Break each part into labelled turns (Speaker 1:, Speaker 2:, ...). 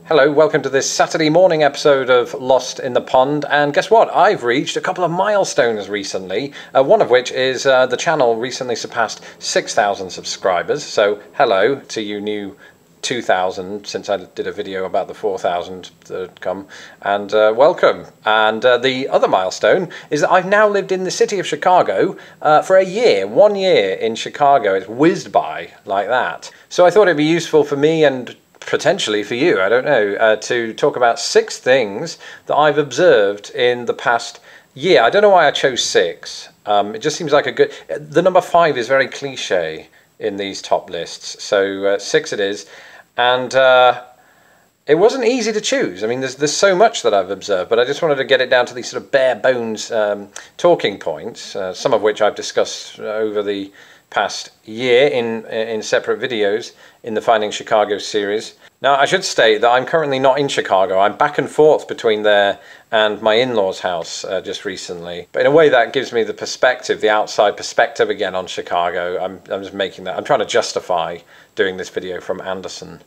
Speaker 1: Hello, welcome to this Saturday morning episode of Lost in the Pond, and guess what? I've reached a couple of milestones recently, one of which is the channel recently surpassed 6,000 subscribers, so hello to you new 2,000 since I did a video about the 4,000 that had come, and welcome. And the other milestone is that I've now lived in the city of Chicago for a year, 1 year in Chicago. It's whizzed by like that. So I thought it'd be useful for me and potentially for you, I don't know, to talk about 6 things that I've observed in the past year. I don't know why I chose 6. It just seems like a good... The number 5 is very cliche in these top lists, so 6 it is. And it wasn't easy to choose. I mean, there's so much that I've observed, but I just wanted to get it down to these sort of bare bones talking points, some of which I've discussed over the past year in separate videos in the Finding Chicago series. Now, I should state that I'm currently not in Chicago. I'm back and forth between there and my in-laws' house just recently. But in a way that gives me the perspective, the outside perspective again on Chicago. I'm just making that. I'm trying to justify doing this video from Anderson.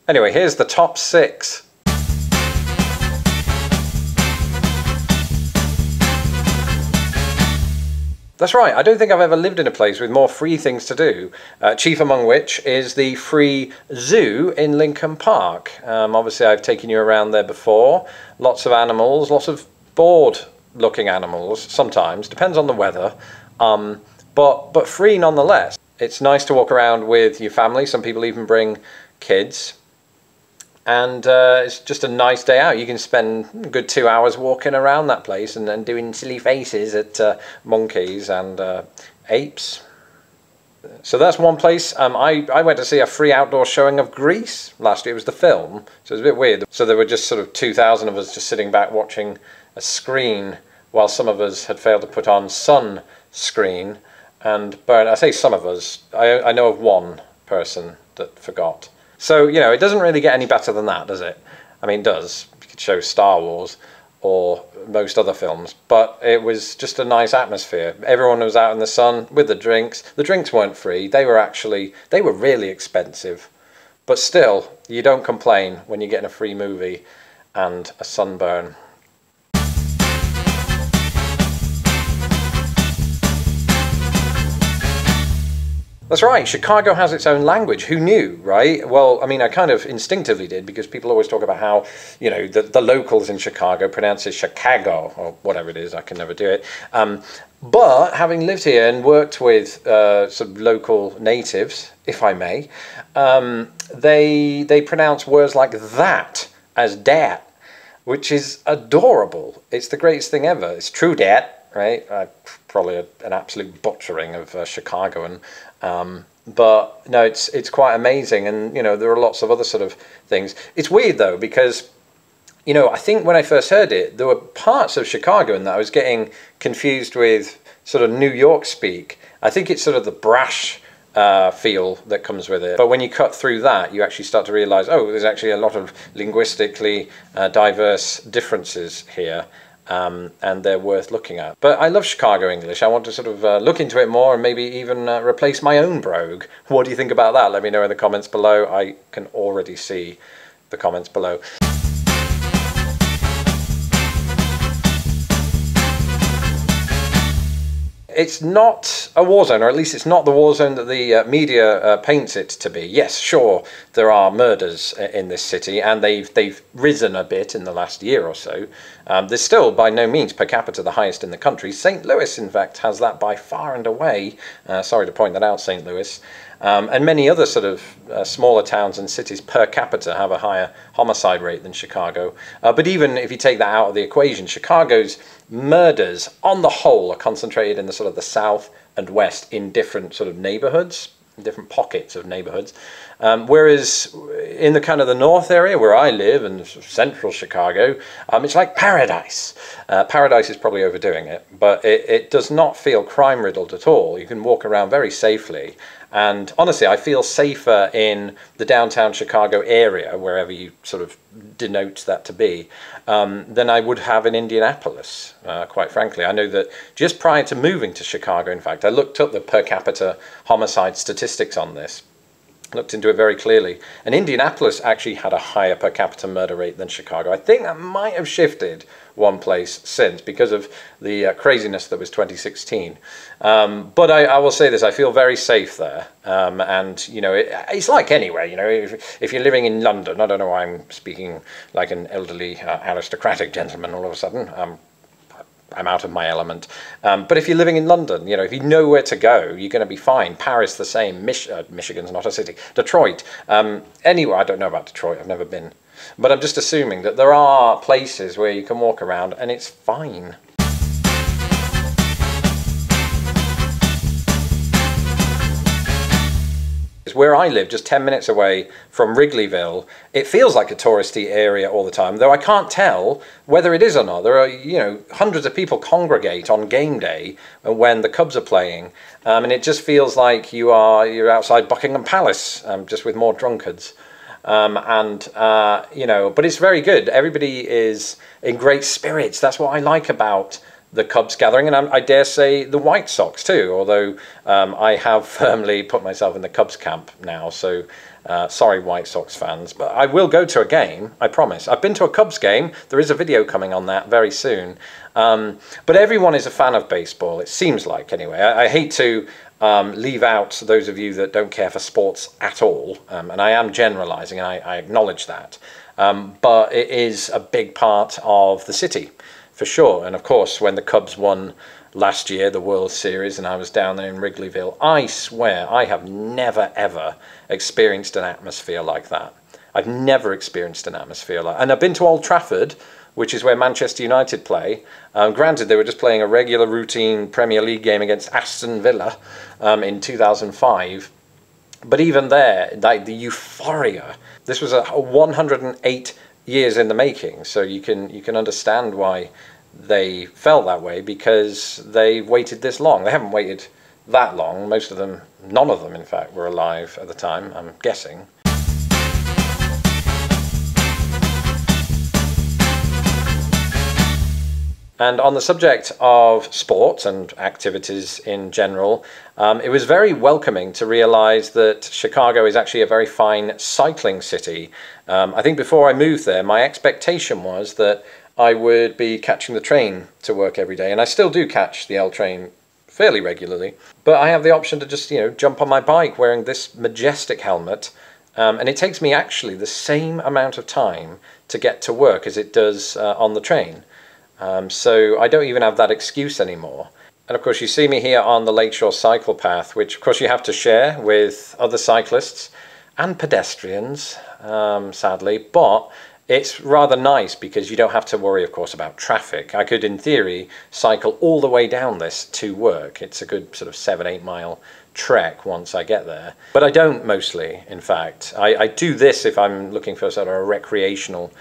Speaker 1: Anyway, here's the top 6. That's right, I don't think I've ever lived in a place with more free things to do, chief among which is the free zoo in Lincoln Park. Obviously I've taken you around there before. Lots of animals, lots of bored looking animals sometimes, depends on the weather, but free nonetheless. It's nice to walk around with your family, some people even bring kids. And it's just a nice day out. You can spend a good 2 hours walking around that place and doing silly faces at monkeys and apes. So that's one place. I went to see a free outdoor showing of Grease last year. It was the film, so it was a bit weird. So there were just sort of 2,000 of us just sitting back watching a screen while some of us had failed to put on sunscreen. But I say some of us, I know of one person that forgot. So, you know, it doesn't really get any better than that, does it? I mean, it does. You could show Star Wars or most other films, but it was just a nice atmosphere. Everyone was out in the sun with the drinks. The drinks weren't free. They were really expensive. But still, you don't complain when you're getting a free movie and a sunburn. That's right, Chicago has its own language. Who knew, right? Well, I mean, I kind of instinctively did, because people always talk about how, you know, the locals in Chicago pronounce it Chicago, or whatever it is. I can never do it. But having lived here and worked with some local natives, if I may, they pronounce words like that as dat, which is adorable. It's the greatest thing ever. It's true dat, right? Probably an absolute butchering of Chicagoan. But no, it's quite amazing, and you know, there are lots of other sort of things. It's weird though, because you know, I think when I first heard it, there were parts of Chicagoan that I was getting confused with sort of New York speak. I think it's sort of the brash feel that comes with it. But when you cut through that, you actually start to realize, oh, there's actually a lot of linguistically diverse differences here. And they're worth looking at. But I love Chicago English. I want to sort of look into it more and maybe even replace my own brogue. What do you think about that? Let me know in the comments below. I can already see the comments below. It's not a war zone, or at least it's not the war zone that the media paints it to be. Yes, sure, there are murders in this city, and they've risen a bit in the last year or so. There's still by no means per capita the highest in the country. St. Louis, in fact, has that by far and away. Sorry to point that out, St. Louis. And many other sort of smaller towns and cities per capita have a higher homicide rate than Chicago. But even if you take that out of the equation, Chicago's murders on the whole are concentrated in the sort of the south and west in different sort of neighborhoods, different pockets of neighborhoods. Whereas in the kind of the north area where I live, and central Chicago, it's like paradise. Paradise is probably overdoing it, but it does not feel crime riddled at all. You can walk around very safely. And honestly, I feel safer in the downtown Chicago area, wherever you sort of denote that to be, than I would have in Indianapolis, quite frankly. I know that just prior to moving to Chicago, in fact, I looked up the per capita homicide statistics on this. Looked into it very clearly. And Indianapolis actually had a higher per capita murder rate than Chicago. I think that might have shifted one place since because of the craziness that was 2016. But I will say this, I feel very safe there. And, you know, it's like anywhere, you know, if you're living in London, I don't know why I'm speaking like an elderly aristocratic gentleman all of a sudden. I'm out of my element. But if you're living in London, you know, if you know where to go, you're going to be fine. Paris, the same. Michigan's not a city. Detroit. Anywhere. I don't know about Detroit. I've never been. But I'm just assuming that there are places where you can walk around and it's fine. Where I live, just 10 minutes away from Wrigleyville, it feels like a touristy area all the time, though I can't tell whether it is or not. There are, you know, hundreds of people congregate on game day when the Cubs are playing, and it just feels like you're outside Buckingham Palace, just with more drunkards. You know, but it's very good. Everybody is in great spirits. That's what I like about the Cubs gathering, and I dare say the White Sox too, although I have firmly put myself in the Cubs camp now, so sorry White Sox fans, but I will go to a game, I promise. I've been to a Cubs game, there is a video coming on that very soon, but everyone is a fan of baseball, it seems like anyway. I hate to leave out those of you that don't care for sports at all, and I am generalising, and I acknowledge that, but it is a big part of the city. For sure. And of course, when the Cubs won last year, the World Series, and I was down there in Wrigleyville, I swear I have never, ever experienced an atmosphere like that. I've never experienced an atmosphere like that. And I've been to Old Trafford, which is where Manchester United play. Granted, they were just playing a regular routine Premier League game against Aston Villa in 2005. But even there, like the euphoria, this was a 108 years in the making, so you can understand why they felt that way, because they waited this long. They haven't waited that long. Most of them, none of them in fact, were alive at the time, I'm guessing. And on the subject of sports and activities in general, it was very welcoming to realise that Chicago is actually a very fine cycling city. I think before I moved there, my expectation was that I would be catching the train to work every day, and I still do catch the L train fairly regularly, but I have the option to just, you know, jump on my bike wearing this majestic helmet, and it takes me actually the same amount of time to get to work as it does on the train. So I don't even have that excuse anymore. And of course you see me here on the Lakeshore Cycle Path, which of course you have to share with other cyclists and pedestrians, sadly, but it's rather nice because you don't have to worry, of course, about traffic. I could, in theory, cycle all the way down this to work. It's a good sort of 7-8 mile trek once I get there. But I don't mostly, in fact. I do this if I'm looking for sort of a recreational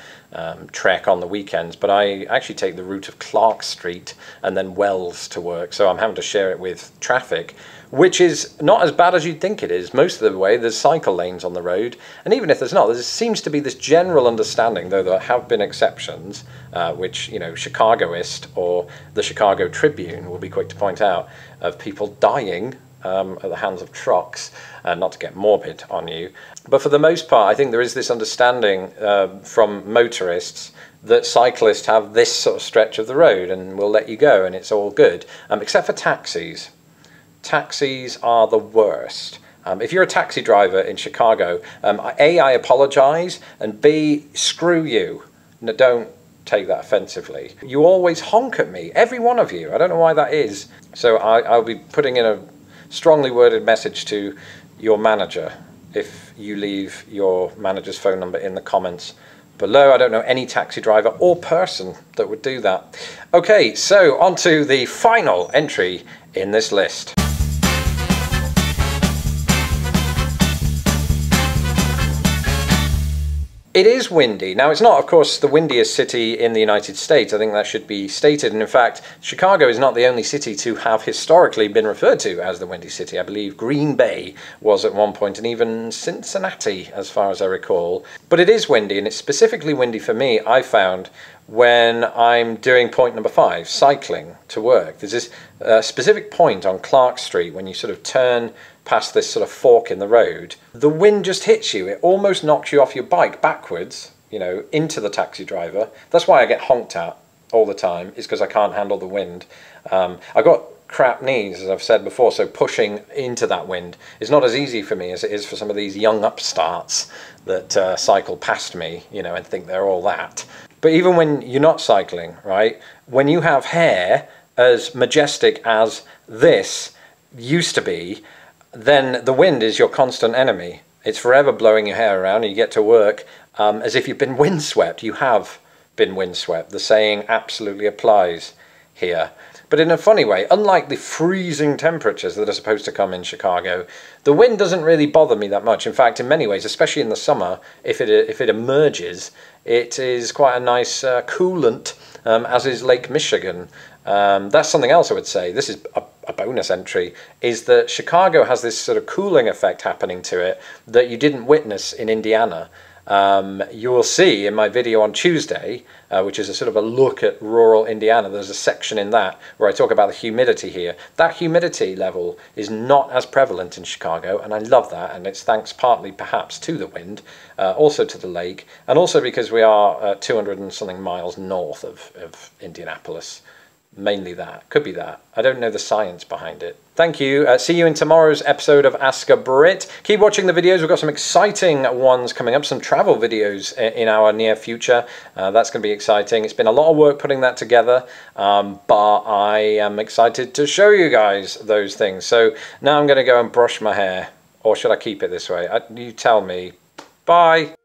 Speaker 1: trek on the weekends, but I actually take the route of Clark Street and then Wells to work, so I'm having to share it with traffic, which is not as bad as you'd think it is. Most of the way there's cycle lanes on the road, and even if there's not, there seems to be this general understanding, though there have been exceptions, which, you know, Chicagoist or the Chicago Tribune will be quick to point out, of people dying at the hands of trucks, not to get morbid on you. But for the most part, I think there is this understanding from motorists that cyclists have this sort of stretch of the road and will let you go and it's all good, except for taxis. Taxis are the worst. If you're a taxi driver in Chicago, A, I apologise, and B, screw you. No, don't take that offensively. You always honk at me, every one of you. I don't know why that is. So I'll be putting in a strongly worded message to your manager if you leave your manager's phone number in the comments below. I don't know any taxi driver or person that would do that. Okay, so on to the final entry in this list. It is windy. Now, it's not, of course, the windiest city in the United States. I think that should be stated. And in fact, Chicago is not the only city to have historically been referred to as the Windy City. I believe Green Bay was at one point, and even Cincinnati, as far as I recall. But it is windy, and it's specifically windy for me, I found, when I'm doing point number 5, cycling to work. There's this specific point on Clark Street when you sort of turn past this sort of fork in the road, the wind just hits you. It almost knocks you off your bike backwards, you know, into the taxi driver. That's why I get honked at all the time, is because I can't handle the wind. I got crap knees, as I've said before, so pushing into that wind is not as easy for me as it is for some of these young upstarts that cycle past me, you know, and think they're all that. But even when you're not cycling, right, when you have hair as majestic as this used to be, then the wind is your constant enemy. It's forever blowing your hair around, and you get to work as if you've been windswept. You have been windswept. The saying absolutely applies here. But in a funny way, unlike the freezing temperatures that are supposed to come in Chicago, the wind doesn't really bother me that much. In fact, in many ways, especially in the summer, if it emerges, it is quite a nice coolant, as is Lake Michigan. That's something else I would say. This is a bonus entry, is that Chicago has this sort of cooling effect happening to it that you didn't witness in Indiana. You will see in my video on Tuesday, which is a sort of a look at rural Indiana, there's a section in that where I talk about the humidity here. That humidity level is not as prevalent in Chicago, and I love that, and it's thanks partly perhaps to the wind, also to the lake, and also because we are 200 and something miles north of Indianapolis. Mainly that. Could be that. I don't know the science behind it. Thank you. See you in tomorrow's episode of Ask a Brit. Keep watching the videos. We've got some exciting ones coming up, some travel videos in our near future. That's going to be exciting. It's been a lot of work putting that together, but I am excited to show you guys those things. So now I'm going to go and brush my hair. Or should I keep it this way? You tell me. Bye.